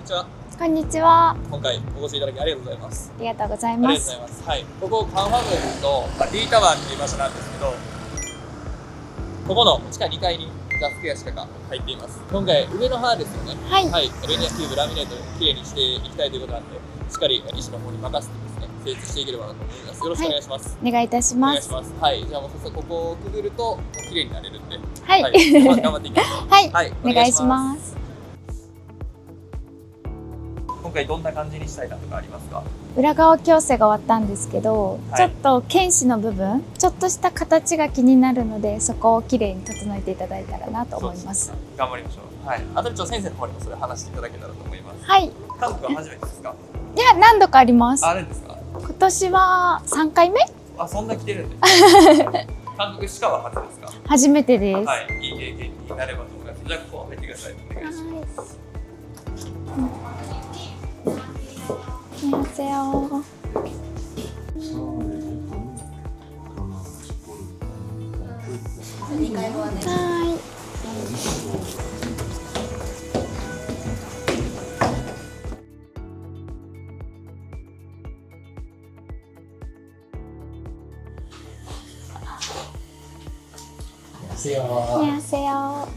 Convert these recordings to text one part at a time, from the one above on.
ちは。こんにちは。今回お越しいただきありがとうございます。ありがとうございありがとうごます。ざいます。はい。ここカンファムの D タワーっていう場所なんですけど、ここの地下2階にガスケアシカが入っています。今回上の歯ですよね。はい。はい。ベニヤキューブラミネートきれいにしていきたいということなんで、しっかり医師の方に任せてですね、精通していければなと思います。よろしくお願いします。お願いいたしお願ます。いします。はい。じゃあもう早速ここをくぐるともうきれいになれるんで、はい。頑張っていきましょう。はい。はい。お願いします。今回どんな感じにしたいなとかありますか？裏側矯正が終わったんですけど、はいちょっと犬歯の部分、ちょっとした形が気になるので、そこをきれいに整えていただいたらなと思います。頑張りましょう。はい。あとでちょっと先生の方にもそれ話していただけたらと思います。はい。韓国は初めてですか？いや、何度かあります。あるんですか？今年は3回目？あ、そんな来てるんで。韓国しかは初ですか？初めてです。はい。いい経験になればと思います。じゃあここ入ってください。お願いします。안녕하세요. 하이. 안녕하세요. 안녕하세요.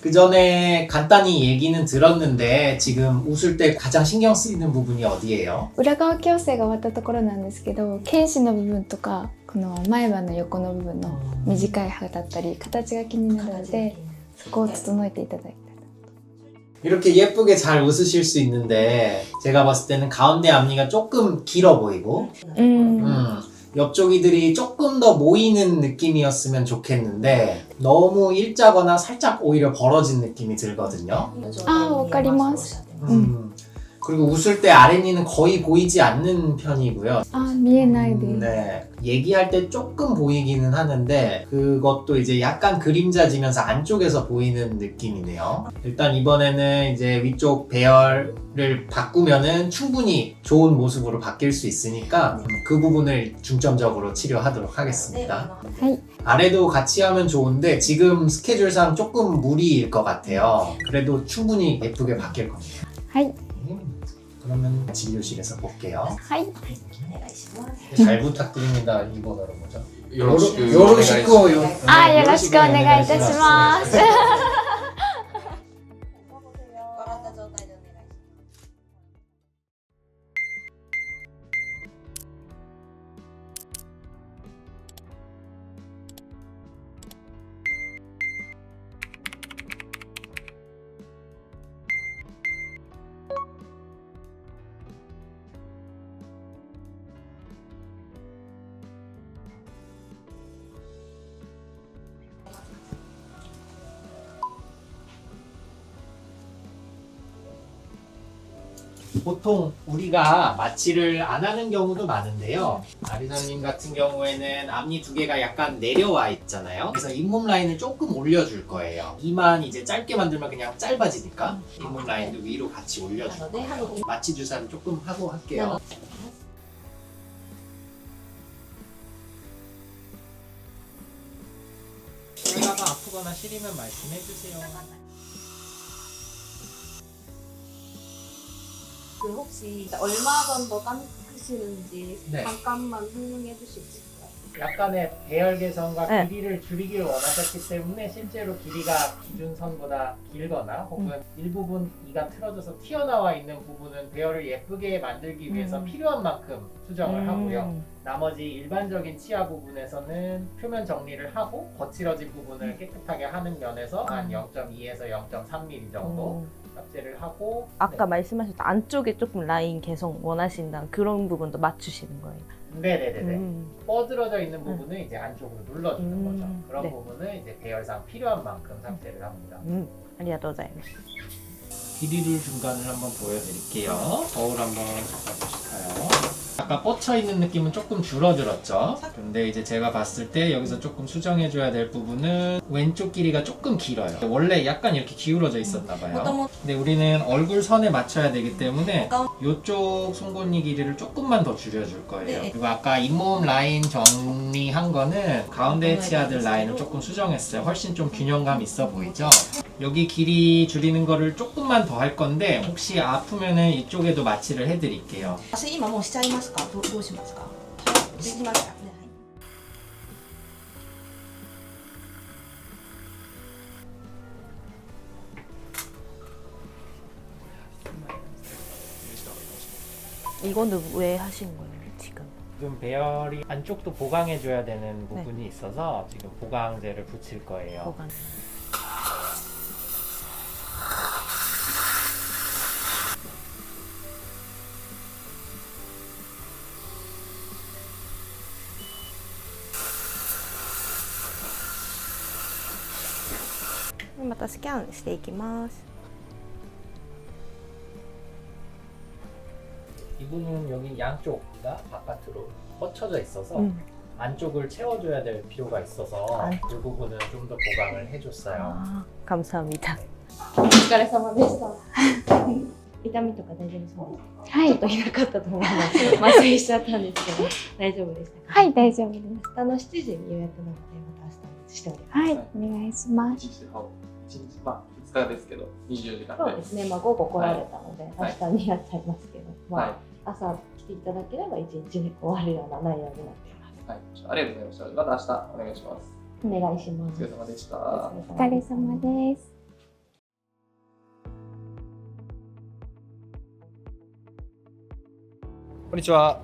그 전에 간단히 얘기는 들었는데 지금 웃을 때 가장 신경 쓰이는 부분이 어디예요? 裏側矯正が終わったところなんですけど、犬歯の部分とかこの前歯の横の部分の短い歯だったり形が気になるので、そこを整えていただきたい。 이렇게 예쁘게 잘 웃으실 수 있는데 제가 봤을 때는 가운데 앞니가 조금 길어 보이고 옆쪽이들이 조금 더 모이는 느낌이었으면 좋겠는데 너무 일자거나 살짝 오히려 벌어진 느낌이 들거든요. 아, わかります. 그리고 웃을 때 아랫니는 거의 보이지 않는 편이고요. 아, 見えないです. 네. 얘기할 때 조금 보이기는 하는데 그것도 이제 약간 그림자지면서 안쪽에서 보이는 느낌이네요. 일단 이번에는 이제 위쪽 배열을 바꾸면은 충분히 좋은 모습으로 바뀔 수 있으니까 그 부분을 중점적으로 치료하도록 하겠습니다. 네. 아래도 같이 하면 좋은데 지금 스케줄상 조금 무리일 것 같아요. 그래도 충분히 예쁘게 바뀔 겁니다. はい。 그러면 진료실에서 볼게요. はい。 잘 부탁드립니다. 이번호로 뭐죠? よろしく 요로시쿠あ、よろしくお願いいたします。보통 우리가 마취를 안 하는 경우도 많은데요. 아리사님 같은 경우에는 앞니 두 개가 약간 내려와 있잖아요. 그래서 잇몸 라인을 조금 올려줄 거예요. 이만 이제 짧게 만들면 그냥 짧아지니까 잇몸 라인도 위로 같이 올려줄 거예요. 마취 주사를 조금 하고 할게요. 그러다가 아프거나 시리면 말씀해주세요. 그 혹시 얼마 정도 깎으시는지 네. 잠깐만 설명해 주실 수 있을까요? 약간의 배열 개선과 네. 길이를 줄이기를 원하셨기 때문에 실제로 길이가 기준선보다 길거나 혹은 일부분 이가 틀어져서 튀어나와 있는 부분은 배열을 예쁘게 만들기 위해서 필요한 만큼 수정을 하고요. 나머지 일반적인 치아 부분에서는 표면 정리를 하고 거칠어진 부분을 깨끗하게 하는 면에서 한 0.2에서 0.3mm 정도 삭제를 하고 아까 말씀하셨던 안쪽에 조금 라인 개선 원하신다는 그런 부분도 맞추시는 거예요. 네네네네. 뻗어져 있는 부분을 이제 안쪽으로 눌러주는 거죠. 그런 네. 부분은 이제 배열상 필요한 만큼 삭제를 합니다. ありがとうございます. 길이를 중간을 한번 보여드릴게요. 거울 한번 잡아보실까요? 아까 뻗쳐 있는 느낌은 조금 줄어들었죠. 근데 이제 제가 봤을 때 여기서 조금 수정해줘야 될 부분은 왼쪽 길이가 조금 길어요. 원래 약간 이렇게 기울어져 있었나 봐요. 근데 우리는 얼굴 선에 맞춰야 되기 때문에 이쪽 송곳니 길이를 조금만 더 줄여줄 거예요. 그리고 아까 잇몸 라인 정리한 거는 가운데 치아들 라인을 조금 수정했어요. 훨씬 좀 균형감 있어 보이죠? 여기 길이 줄이는 거를 조금만 더 할 건데 혹시 아프면은 이쪽에도 마취를 해드릴게요. 足今もうしちゃいますか？どうしますか？できますか？ね、はい。 이거는 왜 하신 거예요, 지금? 지금 배열이 안쪽도 보강해줘야 되는 부분이 있어서 지금 보강제를 붙일 거예요. 보관. 또 스캔 していきます. 이분은 여기 양쪽가 바깥으로 뻗쳐져 있어서 안쪽을 채워줘야 될 필요가 있어서 그 부분은 좀 더 보강을 해줬어요. 아, 감사합니다. お疲れ様でした。痛みとか大丈夫そうですか？はいちょっとひどかったと思います。麻酔しちゃったんですけど、大丈夫でしたか？はい、大丈夫です。明日の7時に予約なので、また明日しております。はい、お願いします。 1日、まあ、2日ですけど、24時間で。そうですね、まあ午後来られたので、はい明日にやっちゃいますけど、まあ、はい。朝来ていただければ1日で終わるような内容になっています。はい。ありがとうございました。また明日お願いします。お願いします。お疲れ様でした。お疲れ様です。こんにちは。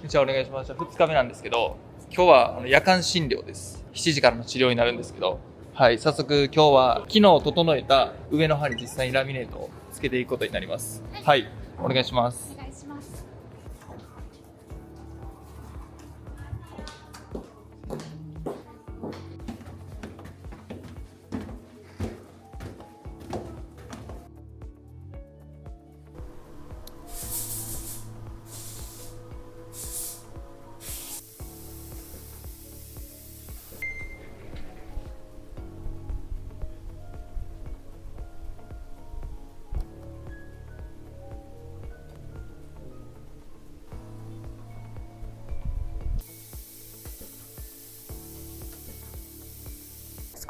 じゃあお願いします。2日目なんですけど、今日は夜間診療です。7時からの治療になるんですけど、はい、早速今日は昨日整えた上の歯に実際にラミネートをつけていくことになります。はい、お願いします。お願いします。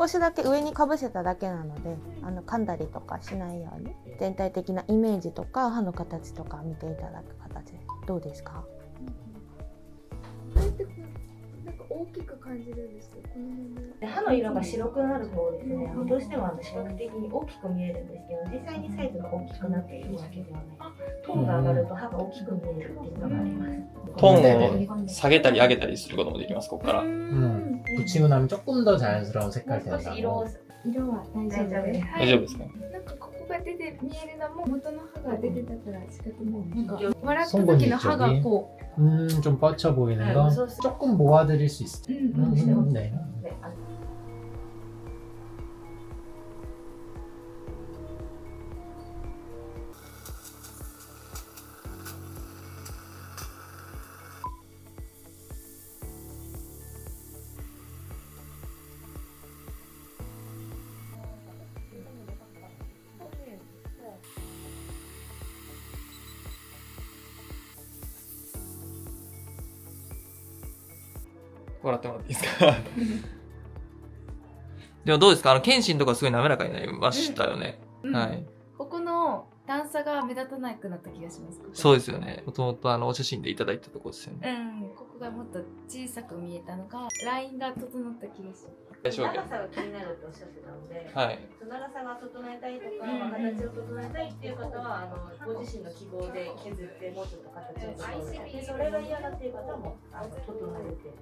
少しだけ上にかぶせただけなので噛んだりとかしないように全体的なイメージとか歯の形とか見ていただく形でどうですか？これってなんか大きく感じるんですけど、このまま歯の色が白くなる方ですね。どうしても視覚的に大きく見えるんですけど、実際にサイズが大きくなっているわけではない。トーンが上がると歯が大きく見えるっていうのがあります。トーンを下げたり上げたりすることもできます、ここから。 붙이고 나면 조금 더 자연스러운 색깔 少し色を 된다고. 色は大丈夫です。大丈夫ですか？なんかここが出て見えるのも元の歯が出てたから仕方ない。なんかうん笑った時の歯がこ 좀 뻗쳐 보이는 거 조금 모아드릴 수 있어요. う、네. で笑ってもらっていいですか？でもどうですか？検診とかすごい滑らかになりましたよね。はい。ここの段差が目立たなくなった気がします。そうですよね。もともとお写真でいただいたところですよね。ここがもっと小さく見えたのがラインが整った気がします。大丈夫長さが気になるっておっしゃってたので、はい。長さが整えたいとか、形を整えたいっていう方はご自身の希望で削ってもうちょっと形を整えて、でそれが嫌だっていう方はもう整えて。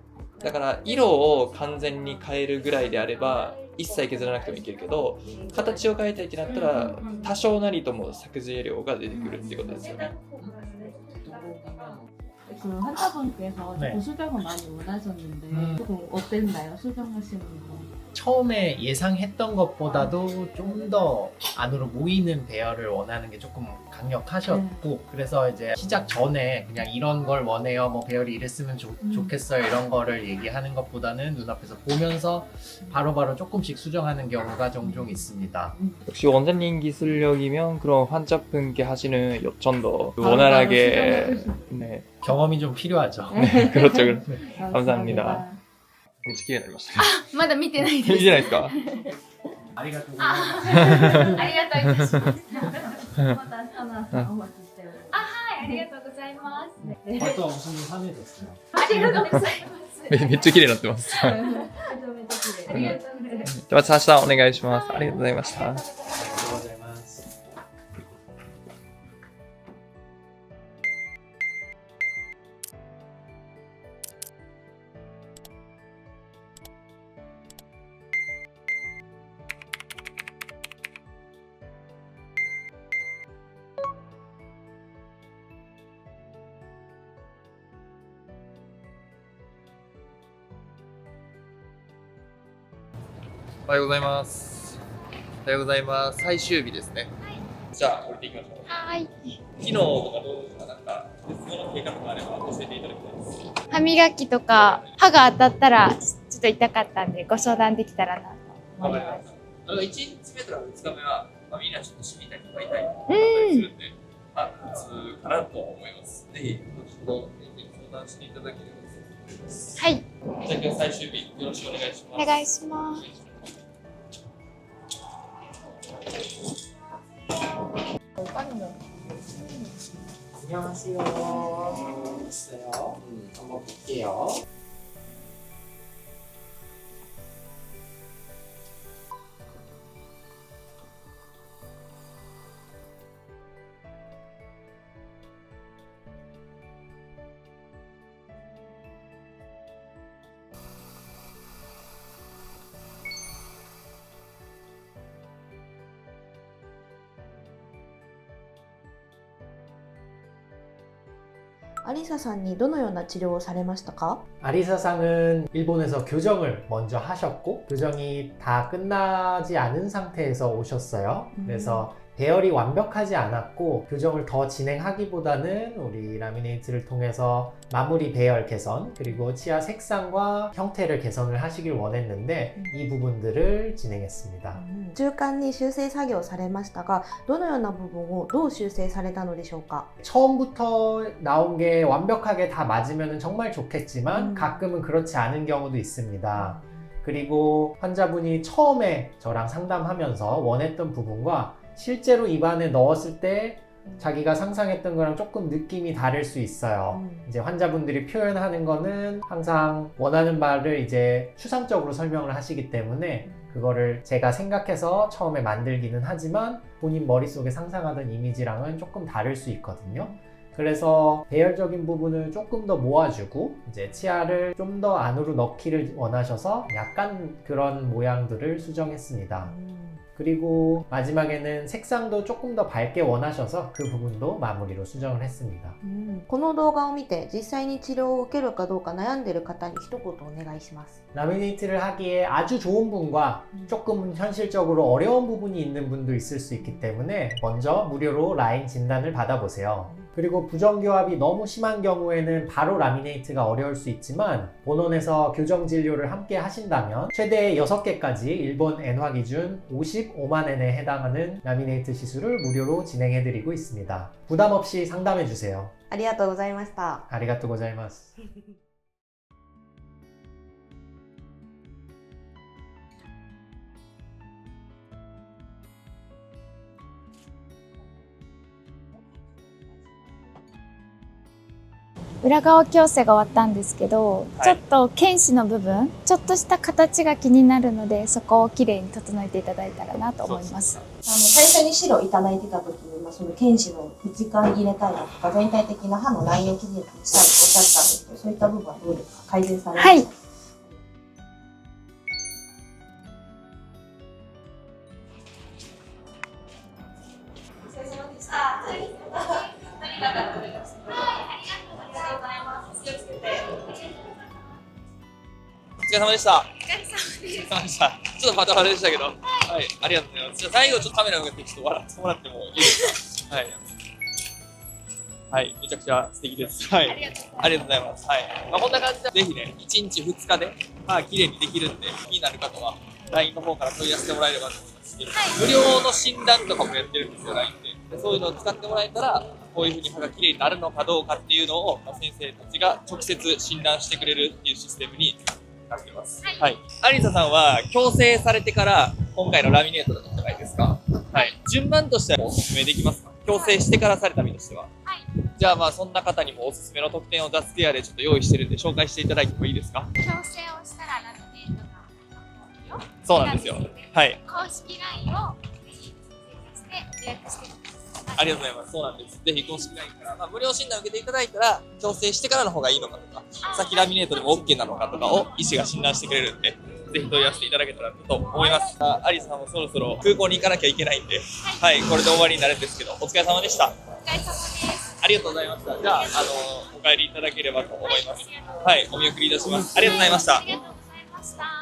だから色を完全に変えるぐらいであれば一切削らなくてもいけるけど、形を変えたいってなったら多少なりとも削除量が出てくるっていうことですよね。 그 환자분께서 조금 수정을 많이 원하셨는데 조금 어땠나요? 수정하시는 거? 처음에 예상했던 것보다도 좀 더 안으로 모이는 배열을 원하는 게 조금 강력하셨고 그래서 이제 시작 전에 그냥 이런 걸 원해요, 뭐 배열이 이랬으면 좋겠어요 이런 거를 얘기하는 것보다는 눈앞에서 보면서 바로바로 조금씩 수정하는 경우가 종종 있습니다. 역시 원장님 기술력이면 그런 환자분께 하시는 요청도 원활하게 네. 경험이 좀 필요하죠. 네, 그렇죠. 그렇죠. 감사합니다. めっちゃ綺麗になりましたね。まだ見てないです。いいじゃないですか。ありがとうございます。ありがとういたします。また明日の朝お待ちしております。はい、ありがとうございます。あとは무슨羽ですね。ありがとうございます。めっちゃ綺麗になってます。じゃめちゃめちゃ綺麗。ありがとうございます。あまた明日お願いします。ありがとうございました。ありがとうございます。おはようございます。おはようございます。最終日ですね。じゃあ降りていきましょう。はい。昨日とかどうですか？なんか鉄道の計画があれば教えていただきたいです。歯磨きとか歯が当たったらちょっと痛かったんでご相談できたらなと思います。1日目とか2日目は、みんなちょっと染みたりとか痛いとかあったりするんで、普通かなと思います。ぜひ、後ほど相談していただければと思います。はい、じゃあ今日最終日よろしくお願いします。お願いします。 안녕하세요. 있어요. 한번 볼게요. 아리사さんにどのような治療をされましたか？ 아리사상은 일본에서 교정을 먼저 하셨고 교정이 다 끝나지 않은 상태에서 오셨어요. 그래서 배열이 완벽하지 않았고 교정을 더 진행하기보다는 우리 라미네이트를 통해서 마무리 배열 개선 그리고 치아 색상과 형태를 개선을 하시길 원했는데 이 부분들을 진행했습니다. 中間に修正作業されましたが、どのような部分をどう修正されたのでしょうか？ 처음부터 나온 게 완벽하게 다 맞으면 정말 좋겠지만 가끔은 그렇지 않은 경우도 있습니다. 그리고 환자분이 처음에 저랑 상담하면서 원했던 부분과 실제로 입안에 넣었을 때 자기가 상상했던 거랑 조금 느낌이 다를 수 있어요. 이제 환자분들이 표현하는 거는 항상 원하는 바를 이제 추상적으로 설명을 하시기 때문에 그거를 제가 생각해서 처음에 만들기는 하지만 본인 머릿속에 상상하던 이미지랑은 조금 다를 수 있거든요. 그래서 배열적인 부분을 조금 더 모아주고 이제 치아를 좀 더 안으로 넣기를 원하셔서 약간 그런 모양들을 수정했습니다. 그리고 마지막에는 색상도 조금 더 밝게 원하셔서 그 부분도 마무리로 수정을 했습니다. この動画を見て実際に治療を受けるかどうか悩んでいる方に一言お願いします。 라미네이트를 하기에 아주 좋은 분과 조금 현실적으로 어려운 부분이 있는 분도 있을 수 있기 때문에 먼저 무료로 라인 진단을 받아보세요. 그리고 부정교합이 너무 심한 경우에는 바로 라미네이트가 어려울 수 있지만 본원에서 교정 진료를 함께 하신다면 최대 6개까지 일본 엔화 기준 55만 엔에 해당하는 라미네이트 시술을 무료로 진행해드리고 있습니다. 부담 없이 상담해주세요. ありがとうございました。 아리가또 고자이마스. 네. 裏側矯正が終わったんですけど、ちょっと犬歯の部分、ちょっとした形が気になるので、そこをきれいに整えていただいたらなと思います。最初に白いただいてた時に、その犬歯の内側に入れたいなとか、全体的な歯のラインをきれいにしたいとおっしゃったんですけど、そういった部分はどうですか？改善されました？はい。お疲れ様でした。ありがとうございます。気をつけて。お疲れ様でした。お疲れ様でした。ちょっとバタバタでしたけど、はい、ありがとうございます。じゃあ最後ちょっとカメラ向かってちょっと笑ってもらってもいいですか？はい。はい、めちゃくちゃ素敵です。はい。ありがとうございます。はい。こんな感じで、ぜひね、1日2日で、綺麗にできるんで、気になる方は、LINE の方から問い合わせてもらえればと思います。無料の診断とかもやってるんですよ、LINE で。そういうのを使ってもらえたら、こういう風に歯が綺麗になるのかどうかっていうのを、先生たちが直接診断してくれるっていうシステムになってます。はい。アリサさんは矯正されてから今回のラミネートだったじゃないですか。はい。順番としてはおすすめできますか？強制してからされた身としては。はい。じゃあまあそんな方にもおすすめの特典を雑ケアでちょっと用意してるんで紹介していただいてもいいですか？強制をしたらラミネートがそうなんですよ。はい。公式 LINE をぜひして予約してください。ありがとうございます。そうなんです。ぜひ公式 LINE から、無料診断を受けていただいたら、強制してからの方がいいのかとか、先ラミネートでも OK なのかとかを医師が診断してくれるんで、ぜひ問い合わせていただけたらと思います。アリさんもそろそろ空港に行かなきゃいけないんで、はい、これで終わりになるんですけど、お疲れ様でした。お疲れ様です。ありがとうございました。じゃあ、お帰りいただければと思います。はい、お見送りいたします。ありがとうございました。ありがとうございました。